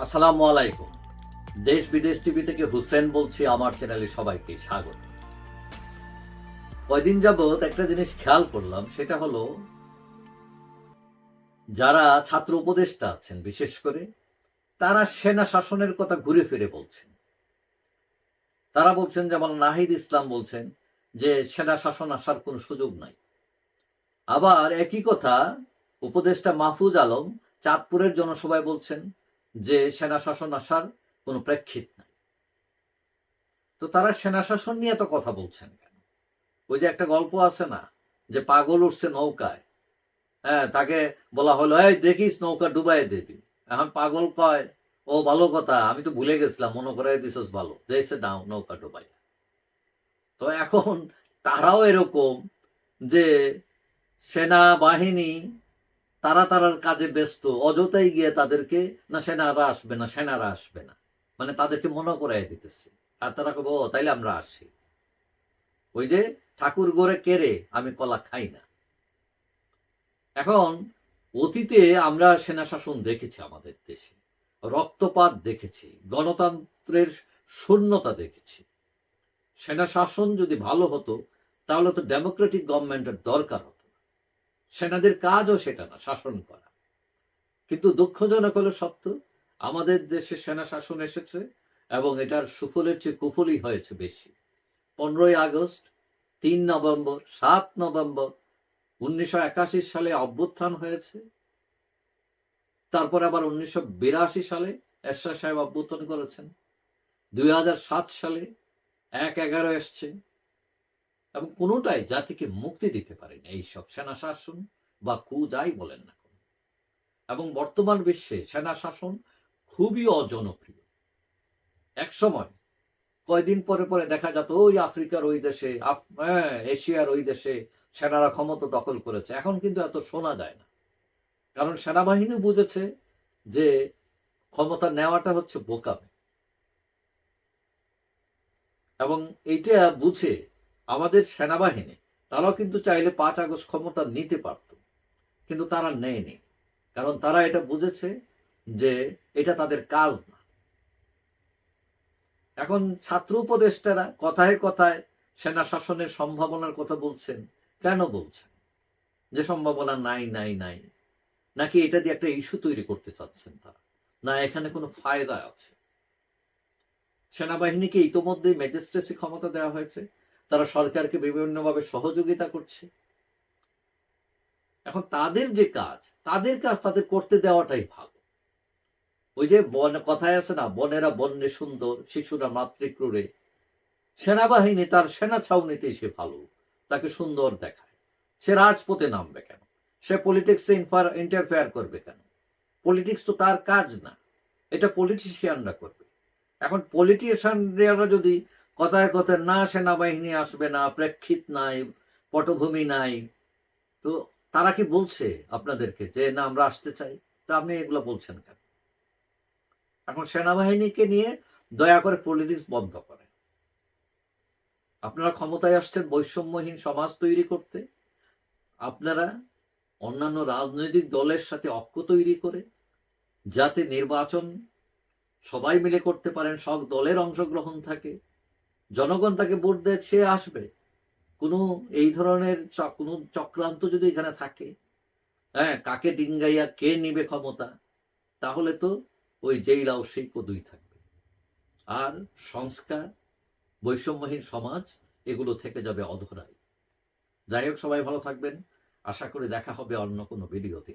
আসসালামু আলাইকুম। দেশ বিদেশ টিভি থেকে হুসেন বলছি। আমার চ্যানেলে সবাইকে স্বাগত। কয়দিন যাবত একটা জিনিস খেয়াল করলাম, সেটা হলো যারা ছাত্র উপদেষ্টা আছেন বিশেষ করে, তারা সেনা শাসনের কথা ঘুরে ফিরে বলছেন। তারা বলছেন, যেমন নাহিদ ইসলাম বলছেন যে সেনা শাসন আসার কোনো সুযোগ নাই। আবার একই কথা উপদেষ্টা মাহফুজ আলম চাঁদপুরের জনসভায় বলছেন যে সেনা শাসন আসার কোনো প্রেক্ষিত নাই। তো তারা সেনা শাসন নিয়ে তো কথা বলছেন কেন? ওই যে একটা গল্প আছে না, যে পাগল উঠছে নৌকায়, হ্যাঁ, তাকে বলা হলো, এই দেখিস নৌকা ডুবাই দেবি। এখন পাগল কয়, ও ভালো কথা, আমি তো ভুলে গেছিলাম, মনে করাই দিছস, ভালো দেখছে নাও নৌকা ডুবাই। তো এখন তারাও এরকম, যে সেনাবাহিনী তারা তারার কাজে ব্যস্ত, অযথাই গিয়ে তাদেরকে, না সেনারা আসবে না, সেনারা আসবে না, মানে তাদেরকে মনে করাই দিতেছে। আর তারা কবে, ও তাইলে আমরা আসি। ওই যে ঠাকুর গোরে কেড়ে আমি কলা খাই না। এখন অতীতে আমরা সেনা শাসন দেখেছি, আমাদের দেশে রক্তপাত দেখেছি, গণতন্ত্রের শূন্যতা দেখেছি। সেনা শাসন যদি ভালো হতো, তাহলে তো ডেমোক্রেটিক গভর্নমেন্টের দরকার হতো। সেনাদের কাজও সেটা না, শাসন করা। কিন্তু দুঃখজনক হলো সত্য, আমাদের দেশে সেনা শাসন এসেছে এবং এটার সুফলের চেয়ে কুফলই হয়েছে বেশি। 15ই আগস্ট, 3 নভেম্বর, 7 নভেম্বর 1981 সালে অভ্যুত্থান হয়েছে। তারপর আবার 1982 সালে এরশাদ সাহেব অভ্যুত্থান করেছেন। 2007 সালে 1/11 এসছে, এবং কোনোটাই জাতিকে মুক্তি দিতে পারেনি এইসব সেনা শাসন বা কু যাই বলেন না কেন। এবং বর্তমান বিশ্বে সেনা শাসন খুবই অজনপ্রিয়। এক সময় কয়দিন পরে পরে দেখা যেত ওই আফ্রিকার ওই দেশে, এশিয়ার ওই দেশে সেনারা ক্ষমতা দখল করেছে। এখন কিন্তু এত শোনা যায় না, কারণ সেনাবাহিনী বুঝেছে যে ক্ষমতা নেওয়াটা হচ্ছে বোকামি। এবং এইটা বুঝে আমাদের সেনাবাহিনী, তারাও কিন্তু চাইলে 5 আগস্ট ক্ষমতা নিতে পারত, কিন্তু তারা নেয়নি। কারণ তারা এটা বুঝেছে যে এটা তাদের কাজ না। এখন ছাত্র উপদেষ্টারা কথায় কথায় সেনা শাসনের সম্ভাবনার কথা বলছেন। কেন বলছেন যে সম্ভাবনা নাই নাই নাই? নাকি এটা দিয়ে একটা ইস্যু তৈরি করতে চাচ্ছেন তারা, না এখানে কোনো ফায়দা আছে? সেনাবাহিনীকে ইতোমধ্যে ম্যাজিস্ট্রেসি ক্ষমতা দেওয়া হয়েছে, তারা সরকারকে বিভিন্নভাবে সহযোগিতা করছে। এখন তাদের যে কাজ, তাদের কাজ তাদের করতে দেওয়াটাই ভালো। ওই যে কথায় আছে না, বনেরা বন্যে সুন্দর, শিশুরা মাতৃক্রুরে। সেনাবাহিনী তার সেনা ছাউনিতে সে ভালো, তাকে সুন্দর দেখায়। সে রাজপথে নামবে কেন? সে পলিটিক্সে ইন্টারফেয়ার করবে কেন? পলিটিক্স তো তার কাজ না, এটা পলিটিশিয়ানরা করবে। এখন পলিটিশিয়ানরা যদি কথায় কথায়, না সেনাবাহিনী আসবে না, প্রেক্ষিত নাই, পটভূমি নাই, তো তারা কি বলছে আপনাদেরকে যে না আমরা আসতে চাই? তা আপনি এগুলো বলছেন কেন? এখন সেনাবাহিনীকে নিয়ে দয়া করে পলিটিক্স বন্ধ করেন। আপনারা ক্ষমতায় আসছেন বৈষম্যহীন সমাজ তৈরি করতে। আপনারা অন্যান্য রাজনৈতিক দলের সাথে ঐক্য তৈরি করে, যাতে নির্বাচন সবাই মিলে করতে পারেন, সব দলের অংশগ্রহণ থাকে, জনগণ তাকে ভোট দেয়, সে আসবে। কোনো এই ধরনের কোনো চক্রান্ত যদি এখানে থাকে, হ্যাঁ, কাকে ডিঙ্গাইয়া কে নিবে ক্ষমতা, তাহলে তো ওই যেই লাউ সেই কদুই থাকবে। আর সংস্কার, বৈষম্যহীন সমাজ, এগুলো থেকে যাবে অধরাই। যাই হোক, সবাই ভালো থাকবেন। আশা করি দেখা হবে অন্য কোনো ভিডিওতে।